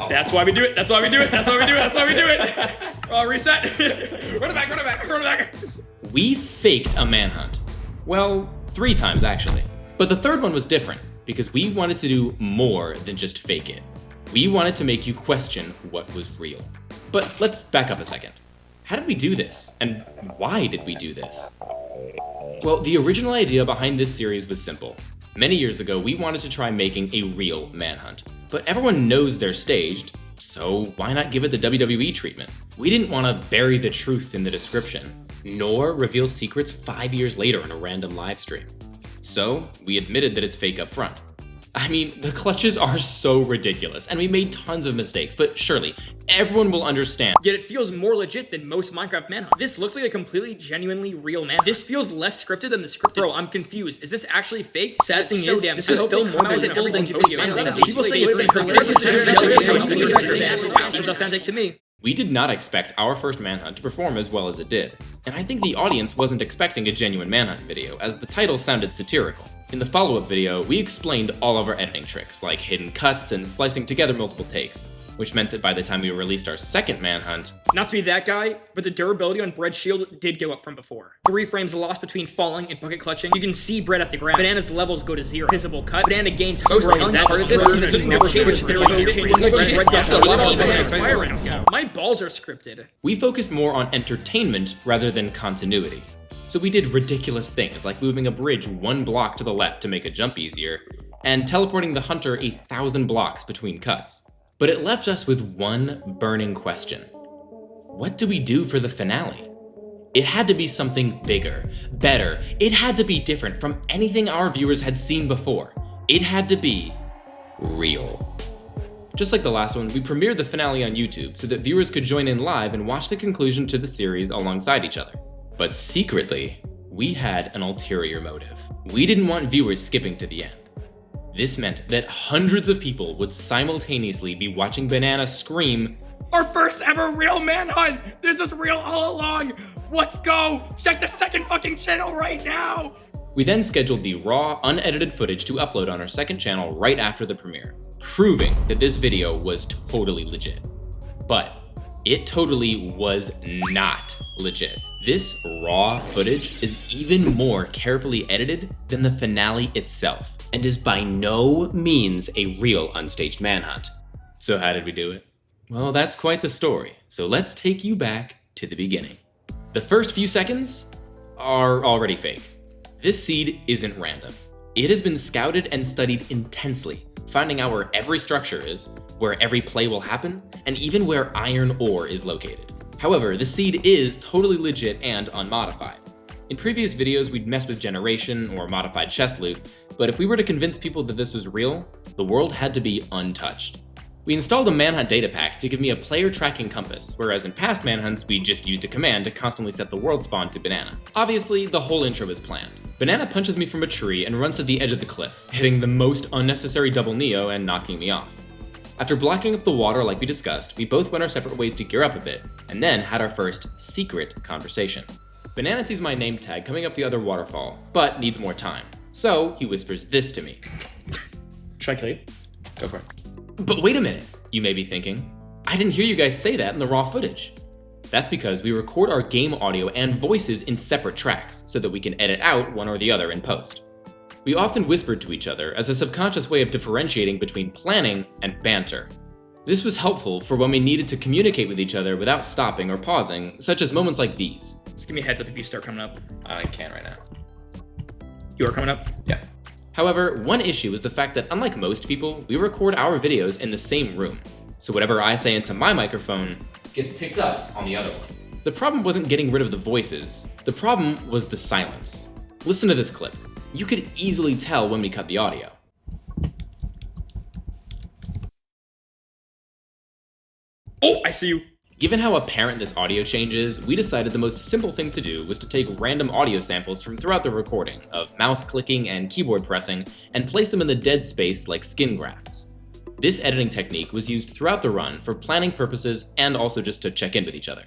That's why we do it. That's why we do it. That's why we do it. That's why we do it. Reset. Run it back. Run it back. Run it back. We faked a manhunt. Well, 3 times actually. But the third one was different because we wanted to do more than just fake it. We wanted to make you question what was real. But let's back up a second. How did we do this? And why did we do this? Well, the original idea behind this series was simple. Many years ago, we wanted to try making a real manhunt. But everyone knows they're staged, so why not give it the WWE treatment? We didn't want to bury the truth in the description, nor reveal secrets 5 years later in a random live stream. So we admitted that it's fake up front. I mean, the clutches are so ridiculous, and we made tons of mistakes, but surely, everyone will understand. Yet it feels more legit than most Minecraft manhunt. This looks like a completely, genuinely real manhunt. This feels less scripted than the script. Bro, I'm confused. Is this actually fake? Sad thing is, this is still more than everything people say it's seems authentic to me. We did not expect our first manhunt to perform as well as it did, and I think the audience wasn't expecting a genuine manhunt video, as the title sounded satirical. In the follow-up video, we explained all of our editing tricks, like hidden cuts and splicing together multiple takes, which meant that by the time we released our second manhunt... Not to be that guy, but the durability on Bread's shield did go up from before. 3 frames lost between falling and bucket clutching. You can see Bread at the ground. Banana's levels go to 0. Visible cut. Banana gains host. That part of this is never changed. My balls are scripted. We focused more on entertainment rather than continuity. So we did ridiculous things like moving a bridge 1 block to the left to make a jump easier, and teleporting the hunter 1,000 blocks between cuts. But it left us with one burning question. What do we do for the finale? It had to be something bigger, better. It had to be different from anything our viewers had seen before. It had to be real. Just like the last one, we premiered the finale on YouTube so that viewers could join in live and watch the conclusion to the series alongside each other. But secretly, we had an ulterior motive. We didn't want viewers skipping to the end. This meant that hundreds of people would simultaneously be watching Banana scream, "Our first ever real manhunt! This is real all along! Let's go! Check the second fucking channel right now!" We then scheduled the raw, unedited footage to upload on our second channel right after the premiere, proving that this video was totally legit. But it totally was not legit. This raw footage is even more carefully edited than the finale itself, and is by no means a real unstaged manhunt. So how did we do it? Well, that's quite the story, so let's take you back to the beginning. The first few seconds are already fake. This seed isn't random. It has been scouted and studied intensely, finding out where every structure is, where every play will happen, and even where iron ore is located. However, the seed is totally legit and unmodified. In previous videos, we'd mess with generation or modified chest loot, but if we were to convince people that this was real, the world had to be untouched. We installed a Manhunt data pack to give me a player tracking compass, whereas in past Manhunts, we just used a command to constantly set the world spawn to Banana. Obviously, the whole intro is planned. Banana punches me from a tree and runs to the edge of the cliff, hitting the most unnecessary double Neo and knocking me off. After blocking up the water like we discussed, we both went our separate ways to gear up a bit, and then had our first secret conversation. Banana sees my name tag coming up the other waterfall, but needs more time. So he whispers this to me. Should I kill you? Go for it. But wait a minute, you may be thinking. I didn't hear you guys say that in the raw footage. That's because we record our game audio and voices in separate tracks, so that we can edit out one or the other in post. We often whispered to each other as a subconscious way of differentiating between planning and banter. This was helpful for when we needed to communicate with each other without stopping or pausing, such as moments like these. Just give me a heads up if you start coming up. I can't right now. You are coming up? Yeah. However, one issue is the fact that unlike most people, we record our videos in the same room. So whatever I say into my microphone gets picked up on the other one. The problem wasn't getting rid of the voices. The problem was the silence. Listen to this clip. You could easily tell when we cut the audio. Oh, I see you. Given how apparent this audio change is, we decided the most simple thing to do was to take random audio samples from throughout the recording of mouse clicking and keyboard pressing and place them in the dead space like skin grafts. This editing technique was used throughout the run for planning purposes and also just to check in with each other.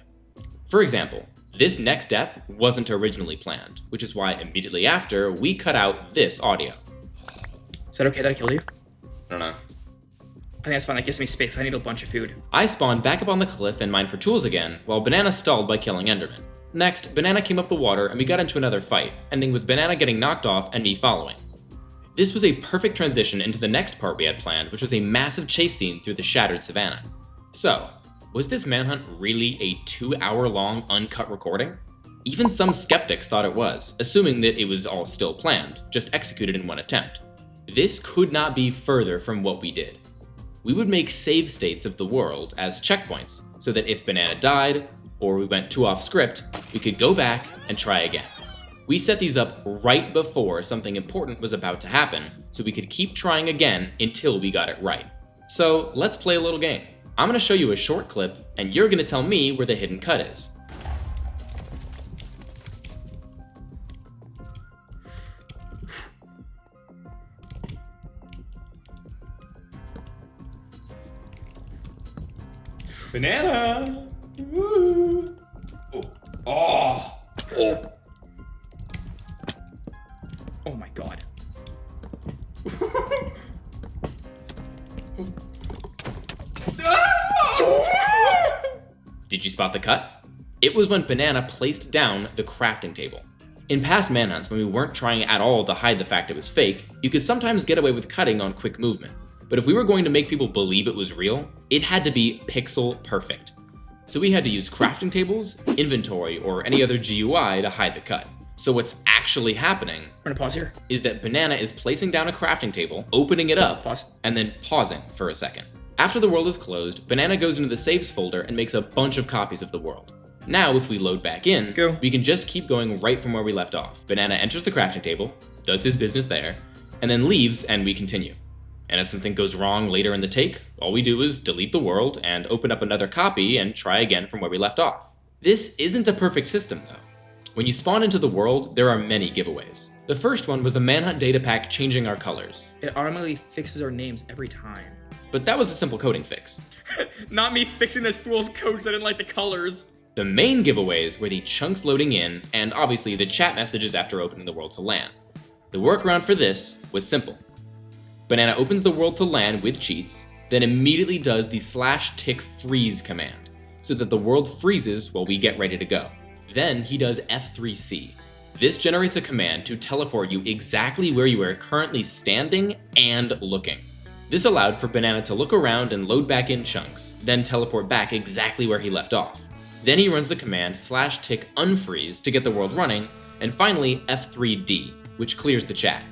For example, This next death wasn't originally planned, which is why immediately after, we cut out this audio. Is that okay that I killed you? I don't know. I think that's fine. That gives me space. I need a bunch of food. I spawned back up on the cliff and mined for tools again, while Banana stalled by killing Enderman. Next, Banana came up the water and we got into another fight, ending with Banana getting knocked off and me following. This was a perfect transition into the next part we had planned, which was a massive chase scene through the shattered savannah. So, was this manhunt really a 2-hour-long uncut recording? Even some skeptics thought it was, assuming that it was all still planned, just executed in one attempt. This could not be further from what we did. We would make save states of the world as checkpoints, so that if Banana died, or we went too off script, we could go back and try again. We set these up right before something important was about to happen, so we could keep trying again until we got it right. So let's play a little game. I'm gonna show you a short clip, and you're gonna tell me where the hidden cut is. Banana! Woo. Oh. Oh! Oh my god. Did you spot the cut? It was when Banana placed down the crafting table. In past manhunts, when we weren't trying at all to hide the fact it was fake, you could sometimes get away with cutting on quick movement. But if we were going to make people believe it was real, it had to be pixel perfect. So we had to use crafting tables, inventory, or any other GUI to hide the cut. So what's actually happening We're gonna pause here. is that Banana is placing down a crafting table, opening it up, Pause. and then pausing for a second. After the world is closed, Banana goes into the saves folder and makes a bunch of copies of the world. Now, if we load back in, we can just keep going right from where we left off. Banana enters the crafting table, does his business there, and then leaves and we continue. And if something goes wrong later in the take, all we do is delete the world and open up another copy and try again from where we left off. This isn't a perfect system though. When you spawn into the world, there are many giveaways. The first one was the Manhunt data pack changing our colors. It automatically fixes our names every time. But that was a simple coding fix. Not me fixing this fool's code because I didn't like the colors. The main giveaways were the chunks loading in, and obviously the chat messages after opening the world to LAN. The workaround for this was simple. Banana opens the world to LAN with cheats, then immediately does the /tick freeze command, so that the world freezes while we get ready to go. Then he does F3C. This generates a command to teleport you exactly where you are currently standing and looking. This allowed for Banana to look around and load back in chunks, then teleport back exactly where he left off. Then he runs the command /tick unfreeze to get the world running, and finally F3D, which clears the chat.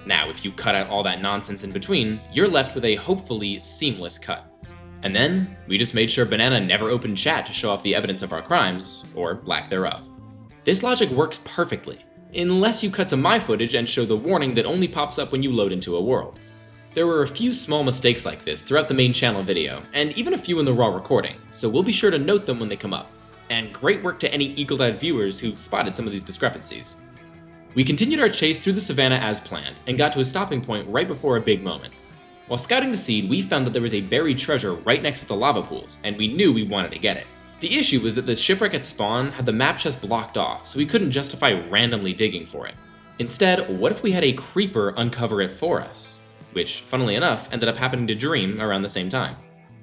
Now, if you cut out all that nonsense in between, you're left with a hopefully seamless cut. And then, we just made sure Banana never opened chat to show off the evidence of our crimes, or lack thereof. This logic works perfectly, unless you cut to my footage and show the warning that only pops up when you load into a world. There were a few small mistakes like this throughout the main channel video, and even a few in the raw recording, so we'll be sure to note them when they come up. And great work to any eagle-eyed viewers who spotted some of these discrepancies. We continued our chase through the savannah as planned, and got to a stopping point right before a big moment. While scouting the seed, we found that there was a buried treasure right next to the lava pools, and we knew we wanted to get it. The issue was that the shipwreck at spawn had the map chest blocked off, so we couldn't justify randomly digging for it. Instead, what if we had a creeper uncover it for us? Which, funnily enough, ended up happening to Dream around the same time.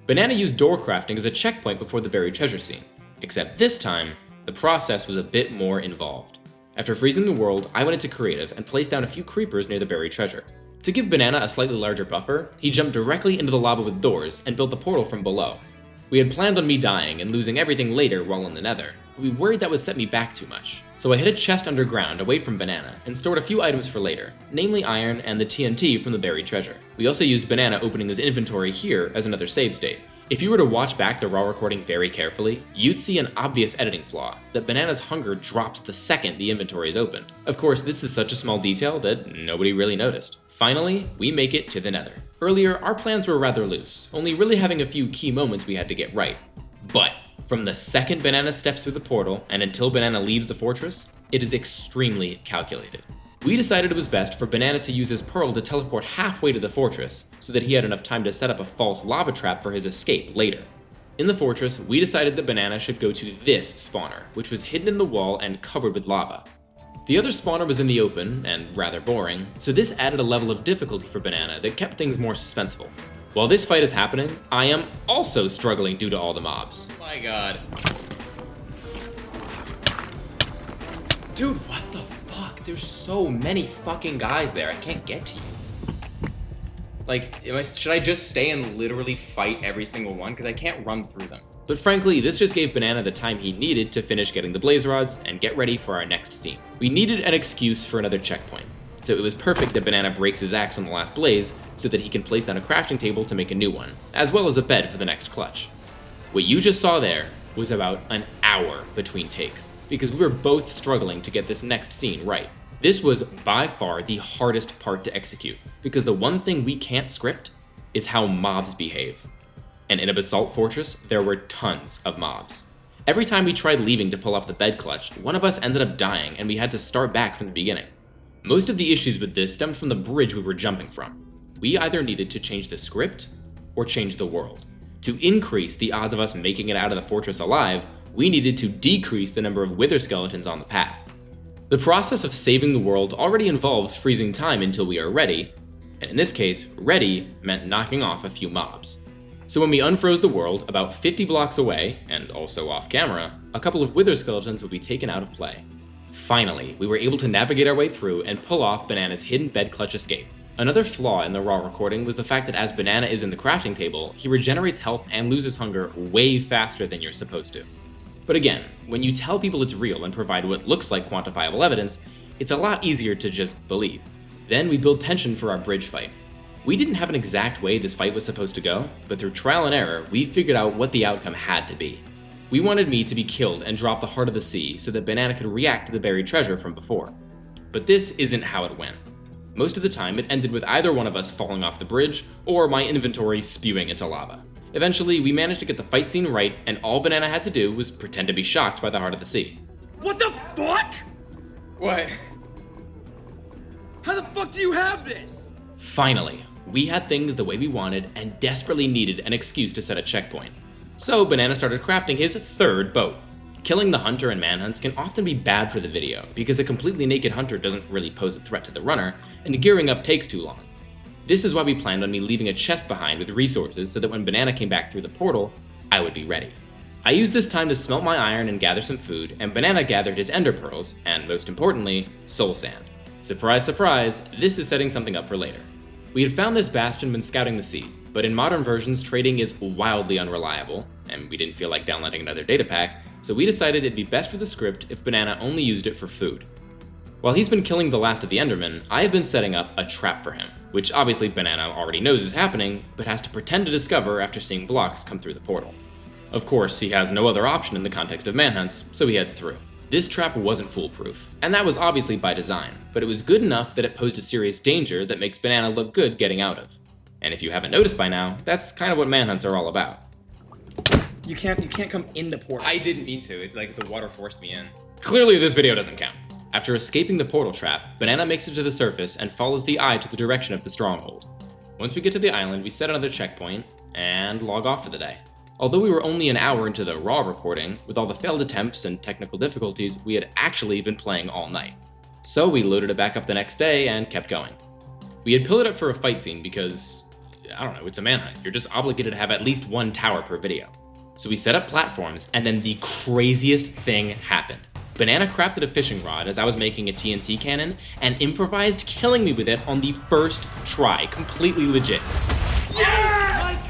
Banana used door crafting as a checkpoint before the buried treasure scene, except this time, the process was a bit more involved. After freezing the world, I went into creative and placed down a few creepers near the buried treasure. To give Banana a slightly larger buffer, he jumped directly into the lava with doors and built the portal from below. We had planned on me dying and losing everything later while in the nether, but we worried that would set me back too much. So I hid a chest underground away from Banana and stored a few items for later, namely iron and the TNT from the buried treasure. We also used Banana opening his inventory here as another save state. If you were to watch back the raw recording very carefully, you'd see an obvious editing flaw, that Banana's hunger drops the second the inventory is opened. Of course, this is such a small detail that nobody really noticed. Finally, we make it to the nether. Earlier, our plans were rather loose, only really having a few key moments we had to get right. But from the second Banana steps through the portal and until Banana leaves the fortress, it is extremely calculated. We decided it was best for Banana to use his pearl to teleport halfway to the fortress, so that he had enough time to set up a false lava trap for his escape later. In the fortress, we decided that Banana should go to this spawner, which was hidden in the wall and covered with lava. The other spawner was in the open, and rather boring, so this added a level of difficulty for Banana that kept things more suspenseful. While this fight is happening, I am also struggling due to all the mobs. Oh my god. Dude, what the fuck? There's so many fucking guys there, I can't get to you. Like, should I just stay and literally fight every single one? Because I can't run through them. But frankly, this just gave Banana the time he needed to finish getting the blaze rods and get ready for our next scene. We needed an excuse for another checkpoint, so it was perfect that Banana breaks his axe on the last blaze so that he can place down a crafting table to make a new one, as well as a bed for the next clutch. What you just saw there was about an hour between takes, because we were both struggling to get this next scene right. This was by far the hardest part to execute, because the one thing we can't script is how mobs behave. And in a basalt fortress, there were tons of mobs. Every time we tried leaving to pull off the bed clutch, one of us ended up dying and we had to start back from the beginning. Most of the issues with this stemmed from the bridge we were jumping from. We either needed to change the script or change the world. To increase the odds of us making it out of the fortress alive, we needed to decrease the number of wither skeletons on the path. The process of saving the world already involves freezing time until we are ready, and in this case, ready meant knocking off a few mobs. So when we unfroze the world, about 50 blocks away, and also off camera, a couple of wither skeletons would be taken out of play. Finally, we were able to navigate our way through and pull off Banana's hidden bed clutch escape. Another flaw in the raw recording was the fact that as Banana is in the crafting table, he regenerates health and loses hunger way faster than you're supposed to. But again, when you tell people it's real and provide what looks like quantifiable evidence, it's a lot easier to just believe. Then we build tension for our bridge fight. We didn't have an exact way this fight was supposed to go, but through trial and error, we figured out what the outcome had to be. We wanted me to be killed and drop the heart of the sea so that Banana could react to the buried treasure from before. But this isn't how it went. Most of the time, it ended with either one of us falling off the bridge, or my inventory spewing into lava. Eventually, we managed to get the fight scene right, and all Banana had to do was pretend to be shocked by the heart of the sea. What the fuck? What? How the fuck do you have this? Finally, we had things the way we wanted and desperately needed an excuse to set a checkpoint. So Banana started crafting his third boat. Killing the hunter in manhunts can often be bad for the video, because a completely naked hunter doesn't really pose a threat to the runner, and gearing up takes too long. This is why we planned on me leaving a chest behind with resources so that when Banana came back through the portal, I would be ready. I used this time to smelt my iron and gather some food, and Banana gathered his ender pearls, and most importantly, soul sand. Surprise, surprise, this is setting something up for later. We had found this bastion when scouting the sea, but in modern versions trading is wildly unreliable, and we didn't feel like downloading another data pack, so we decided it'd be best for the script if Banana only used it for food. While he's been killing the last of the Endermen, I have been setting up a trap for him, which obviously Banana already knows is happening, but has to pretend to discover after seeing blocks come through the portal. Of course, he has no other option in the context of manhunts, so he heads through. This trap wasn't foolproof, and that was obviously by design, but it was good enough that it posed a serious danger that makes Banana look good getting out of. And if you haven't noticed by now, that's kind of what manhunts are all about. You can't come in the portal. I didn't mean to, the water forced me in. Clearly this video doesn't count. After escaping the portal trap, Banana makes it to the surface and follows the eye to the direction of the stronghold. Once we get to the island, we set another checkpoint, and log off for the day. Although we were only an hour into the raw recording, with all the failed attempts and technical difficulties, we had actually been playing all night. So we loaded it back up the next day and kept going. We had pillared up for a fight scene because, I don't know, it's a manhunt. You're just obligated to have at least one tower per video. So we set up platforms, and then the craziest thing happened. Banana crafted a fishing rod as I was making a TNT cannon, and improvised killing me with it on the first try, completely legit. Yes!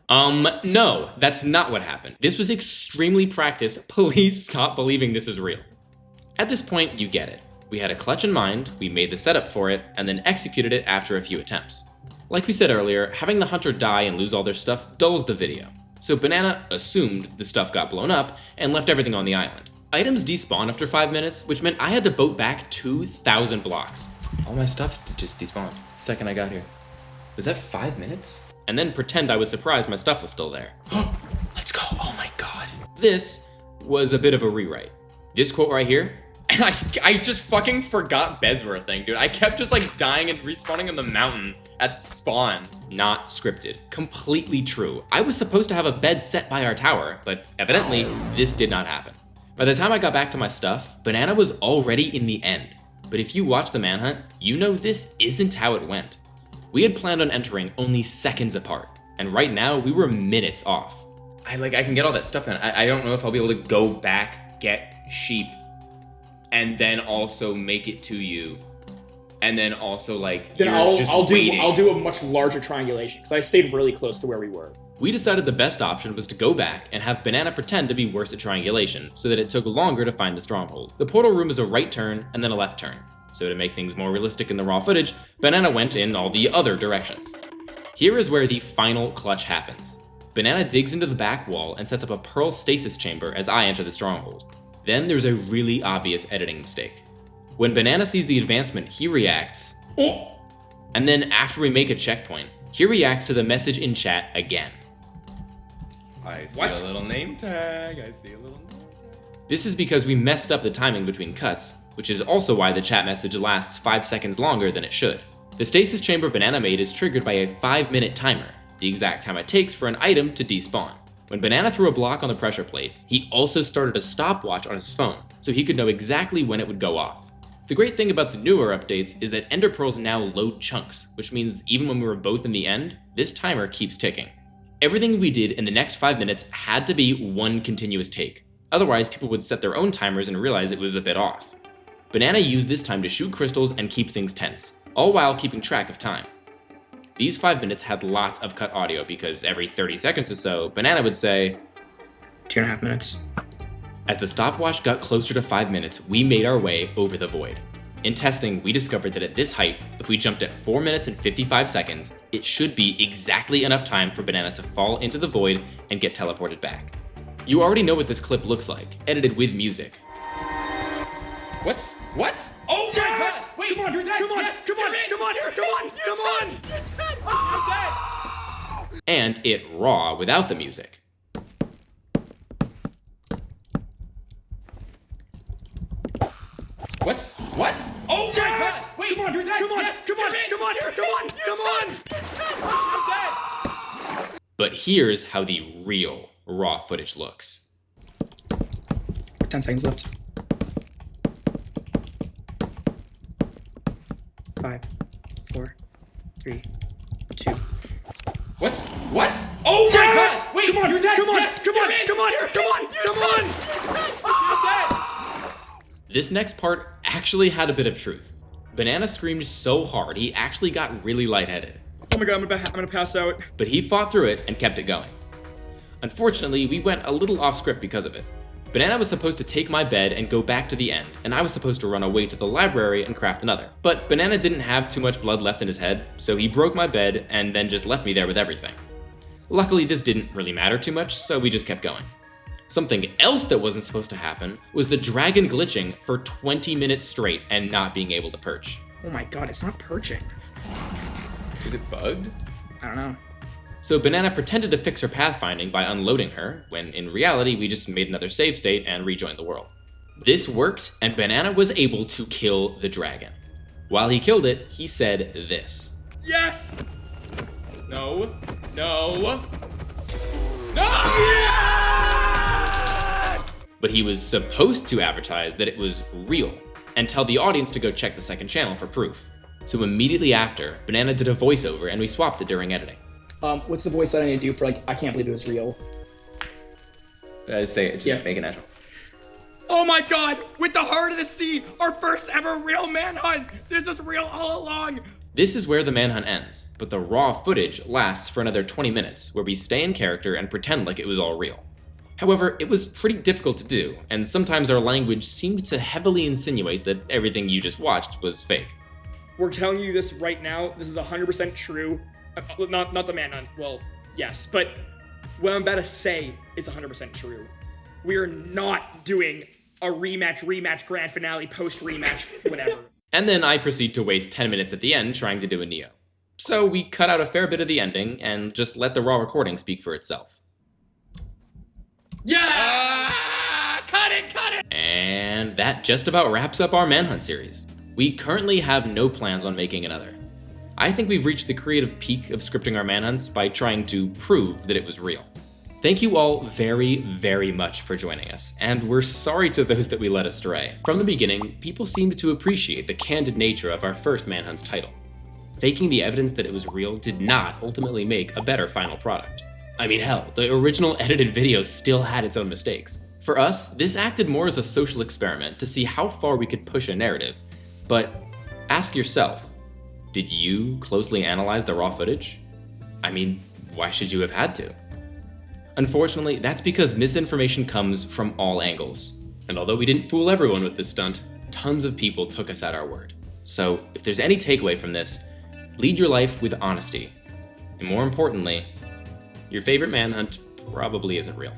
Oh my god! No, that's not what happened. This was extremely practiced. Please stop believing this is real. At this point, you get it. We had a clutch in mind, we made the setup for it, and then executed it after a few attempts. Like we said earlier, having the hunter die and lose all their stuff dulls the video. So Banana assumed the stuff got blown up and left everything on the island. Items despawn after 5 minutes, which meant I had to boat back 2,000 blocks. All my stuff just despawned the second I got here. Was that 5 minutes? And then pretend I was surprised my stuff was still there. Let's go, oh my god. This was a bit of a rewrite. This quote right here, And I just fucking forgot beds were a thing, dude. I kept just like dying and respawning on the mountain at spawn. Not scripted. Completely true. I was supposed to have a bed set by our tower, but evidently this did not happen. By the time I got back to my stuff, Banana was already in the end. But if you watch the manhunt, you know this isn't how it went. We had planned on entering only seconds apart, and right now we were minutes off. I can get all that stuff in. I don't know if I'll be able to go back, get sheep, and then also make it to you, and then also like then I'll do a much larger triangulation because I stayed really close to where we were. We decided the best option was to go back and have Banana pretend to be worse at triangulation so that it took longer to find the stronghold. The portal room is a right turn and then a left turn. So to make things more realistic in the raw footage, Banana went in all the other directions. Here is where the final clutch happens. Banana digs into the back wall and sets up a pearl stasis chamber as I enter the stronghold. Then there's a really obvious editing mistake. When Banana sees the advancement, he reacts, "Oh!" And then after we make a checkpoint, he reacts to the message in chat again. I see a little name tag. This is because we messed up the timing between cuts, which is also why the chat message lasts 5 seconds longer than it should. The stasis chamber Banana made is triggered by a 5-minute timer, the exact time it takes for an item to despawn. When Banana threw a block on the pressure plate, he also started a stopwatch on his phone, so he could know exactly when it would go off. The great thing about the newer updates is that Ender Pearls now load chunks, which means even when we were both in the end, this timer keeps ticking. Everything we did in the next 5 minutes had to be one continuous take. Otherwise, people would set their own timers and realize it was a bit off. Banana used this time to shoot crystals and keep things tense, all while keeping track of time. These 5 minutes had lots of cut audio because every 30 seconds or so, Banana would say, 2.5 minutes. As the stopwatch got closer to 5 minutes, we made our way over the void. In testing, we discovered that at this height, if we jumped at 4 minutes and 55 seconds, it should be exactly enough time for Banana to fall into the void and get teleported back. You already know what this clip looks like, edited with music. What? Oh my god! Wait, come on, you're dead! Come on! And it raw without the music. What? Oh my god! Wait, come on, you're dead! Come on! But here's how the real raw footage looks. 10 seconds left. 5, 4, 3, 2. What? Oh my god! Wait, come on, you're dead! Come on! This next part actually had a bit of truth. Banana screamed so hard he actually got really lightheaded. Oh my god, I'm gonna pass out. But he fought through it and kept it going. Unfortunately, we went a little off script because of it. Banana was supposed to take my bed and go back to the end, and I was supposed to run away to the library and craft another. But Banana didn't have too much blood left in his head, so he broke my bed and then just left me there with everything. Luckily, this didn't really matter too much, so we just kept going. Something else that wasn't supposed to happen was the dragon glitching for 20 minutes straight and not being able to perch. Oh my god, it's not perching. Is it bugged? I don't know. So Banana pretended to fix her pathfinding by unloading her, when in reality we just made another save state and rejoined the world. This worked, and Banana was able to kill the dragon. While he killed it, he said this. Yes! No! Yes! But he was supposed to advertise that it was real, and tell the audience to go check the second channel for proof. So immediately after, Banana did a voiceover and we swapped it during editing. What's the voice that I need to do for, like, I can't believe it was real? Say it, just make it natural. Oh my god! With the heart of the sea, our first ever real manhunt! This is real all along! This is where the manhunt ends, but the raw footage lasts for another 20 minutes, where we stay in character and pretend like it was all real. However, it was pretty difficult to do, and sometimes our language seemed to heavily insinuate that everything you just watched was fake. We're telling you this right now. This is 100% true. Not the manhunt. Well, yes, but what I'm about to say is 100% true. We are not doing a rematch, grand finale, post-rematch, whatever. And then I proceed to waste 10 minutes at the end trying to do a Neo. So we cut out a fair bit of the ending and just let the raw recording speak for itself. Yeah! Cut it! And that just about wraps up our Manhunt series. We currently have no plans on making another. I think we've reached the creative peak of scripting our manhunts by trying to prove that it was real. Thank you all very, very much for joining us, and we're sorry to those that we led astray. From the beginning, people seemed to appreciate the candid nature of our first Manhunt's title. Faking the evidence that it was real did not ultimately make a better final product. I mean, hell, the original edited video still had its own mistakes. For us, this acted more as a social experiment to see how far we could push a narrative. But ask yourself, did you closely analyze the raw footage? I mean, why should you have had to? Unfortunately, that's because misinformation comes from all angles. And although we didn't fool everyone with this stunt, tons of people took us at our word. So if there's any takeaway from this, lead your life with honesty. And more importantly, your favorite manhunt probably isn't real.